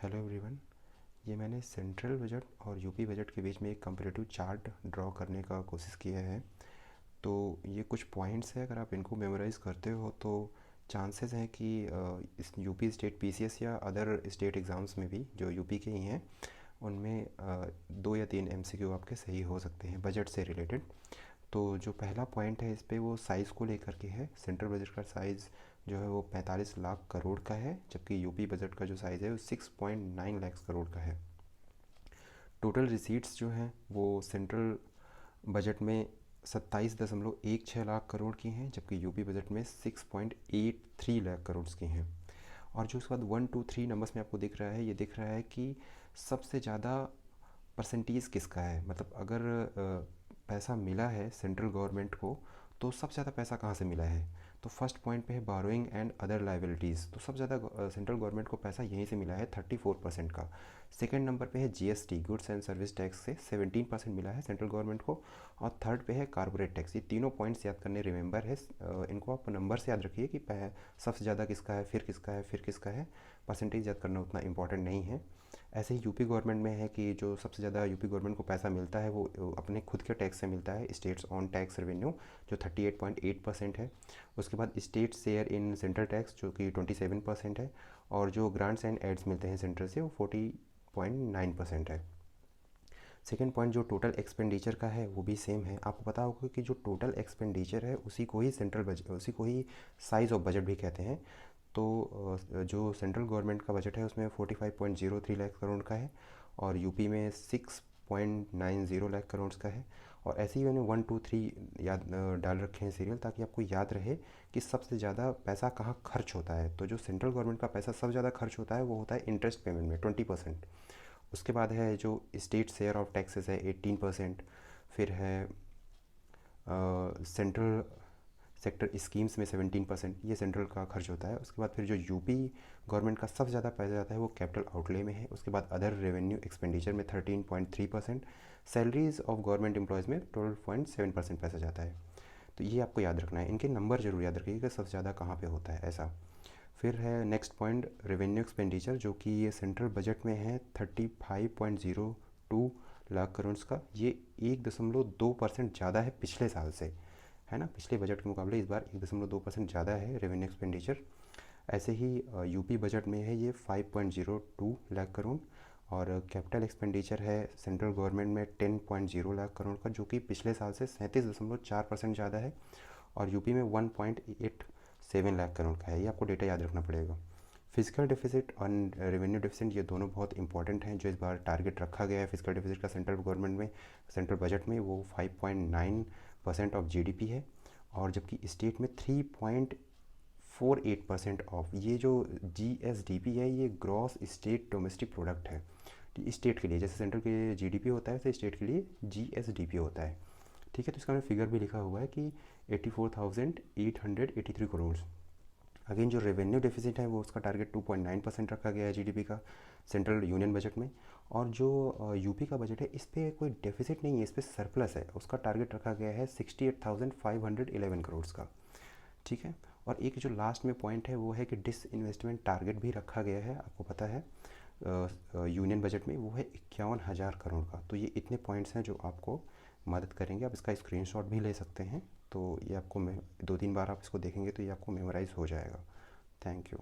Hello everyone. ये मैंने central budget और यूपी बजट के बीच में एक कंपैरेटिव चार्ट ड्रॉ करने का कोशिश किया है। तो ये कुछ पॉइंट्स है, अगर आप इनको मेमोराइज़ करते हो तो चांसेस हैं कि इस यूपी स्टेट पीसीएस या अदर स्टेट एग्ज़ाम्स में भी जो यूपी के ही हैं उनमें 2 या 3 एमसीक्यू आपके सही हो सकते हैं बजट से रिलेटेड। तो जो पहला पॉइंट है इस पे वो साइज़ को लेकर के है। सेंट्रल बजट का साइज़ जो है वो 45 लाख करोड़ का है, जबकि यूपी बजट का जो साइज़ है वो 6.9 लाख करोड़ का है। टोटल रिसीट्स जो हैं वो सेंट्रल बजट में 27.16 लाख करोड़ की हैं, जबकि यूपी बजट में 6.83 लाख करोड़ की हैं। और जो उसके बाद 1 2 3 नंबर्स में आपको दिख रहा है, ये दिख रहा है कि सबसे ज़्यादा परसेंटेज किसका है। मतलब अगर पैसा मिला है सेंट्रल गवर्नमेंट को तो सबसे ज़्यादा पैसा कहाँ से मिला है। तो फर्स्ट पॉइंट पे है बारोइंग एंड अदर लाइबिलिटीज़, तो सबसे ज़्यादा सेंट्रल गवर्नमेंट को पैसा यहीं से मिला है 34% का। सेकंड नंबर पे है GST, goods and service tax से 17% मिला है सेंट्रल गवर्नमेंट को। और थर्ड पे है कारपोरेट टैक्स। ये तीनों पॉइंट्स याद करने रिमेंबर है, इनको आप नंबर से याद रखिए कि सबसे ज़्यादा किसका है, फिर किसका है, फिर किसका है। परसेंटेज याद करना उतना इंपॉर्टेंट नहीं है। ऐसे ही यूपी गवर्नमेंट में है कि जो सबसे ज़्यादा यूपी गवर्नमेंट को पैसा मिलता है वो अपने खुद के टैक्स से मिलता है, स्टेट्स ऑन टैक्स रेवेन्यू, जो 38.8% है। उसके बाद state share in central tax जो कि 27% है। और जो ग्रांट्स एंड एड्स मिलते हैं सेंटर से वो 40.9% है। सेकेंड पॉइंट जो टोटल एक्सपेंडिचर का है वो भी सेम है। आपको पता होगा कि जो टोटल एक्सपेंडिचर है उसी को ही सेंट्रल बजट, उसी को ही साइज़ ऑफ बजट भी कहते हैं। तो जो सेंट्रल गवर्नमेंट का बजट है उसमें 45.03 लाख करोड़ का है और यूपी में 6.90 लाख करोड़ का है। और ऐसे ही मैंने 1 2 3 याद डाल रखे हैं सीरियल, ताकि आपको याद रहे कि सबसे ज़्यादा पैसा कहाँ खर्च होता है। तो जो सेंट्रल गवर्नमेंट का पैसा सबसे ज़्यादा खर्च होता है वो होता है इंटरेस्ट पेमेंट में 20%। उसके बाद है जो स्टेट शेयर ऑफ टैक्सेस है 18%। फिर है सेंट्रल सेक्टर स्कीम्स में 17%, ये सेंट्रल का खर्च होता है। उसके बाद फिर जो यूपी गवर्नमेंट का सबसे ज़्यादा पैसा जाता है वो कैपिटल आउटले में है। उसके बाद अदर रेवेन्यू एक्सपेंडिचर में 13.3%। सैलरीज ऑफ गवर्नमेंट एम्प्लॉयज़ में 12.7% पैसा जाता है। तो ये आपको याद रखना है, इनके नंबर जरूर याद रखिएगा सबसे ज़्यादा कहाँ पे होता है ऐसा। फिर है नेक्स्ट पॉइंट रेवेन्यू एक्सपेंडिचर, जो कि ये सेंट्रल बजट में है 35.02 लाख करोड़ का। ये 1.2% ज़्यादा है पिछले साल से, है ना। पिछले बजट के मुकाबले इस बार 1.2% ज़्यादा है रेवेन्यू एक्सपेंडिचर। ऐसे ही यूपी बजट में है ये 5.02 लाख करोड़। और कैपिटल एक्सपेंडिचर है सेंट्रल गवर्नमेंट में 10.0 लाख करोड़ का, जो कि पिछले साल से 37.4% ज़्यादा है। और यूपी में 1.87 लाख करोड़ का है। ये आपको डेटा याद रखना पड़ेगा। फिजिकल डेफिसिट और रेवेन्यू डेफिसिट ये दोनों बहुत इंपॉर्टेंट हैं। जो इस बार टारगेट रखा गया है फिजिकल डेफिसिट का सेंट्रल गवर्नमेंट में, सेंट्रल बजट में, वो 5.9% ऑफ जीडीपी है। और जबकि स्टेट में 3.48% ऑफ। ये जो जीएसडीपी है ये ग्रॉस स्टेट डोमेस्टिक प्रोडक्ट है स्टेट के लिए। जैसे सेंट्रल के लिए जीडीपी होता है वैसे स्टेट के लिए जीएसडीपी होता है। ठीक है, तो इसका मैंने फिगर भी लिखा हुआ है कि 84,883 करोड़। अगेन जो रेवेन्यू डेफिसिट है वो उसका टारगेट 2.9% रखा गया है जीडीपी का सेंट्रल यूनियन बजट में। और जो यूपी का बजट है इस पर कोई डेफिसिट नहीं है, इस पर सरप्लस है। उसका टारगेट रखा गया है 68,511 करोड़ का। ठीक है। और एक जो लास्ट में पॉइंट है वो है कि डिसइन्वेस्टमेंट टारगेट भी रखा गया है, आपको पता है यूनियन बजट में, वो है 51,000 करोड़ का। तो ये इतने पॉइंट्स हैं जो आपको मदद करेंगे। आप इसका स्क्रीनशॉट भी ले सकते हैं। तो ये आपको 2 3 बार आप इसको देखेंगे तो ये आपको मेमोराइज़ हो जाएगा। Thank you.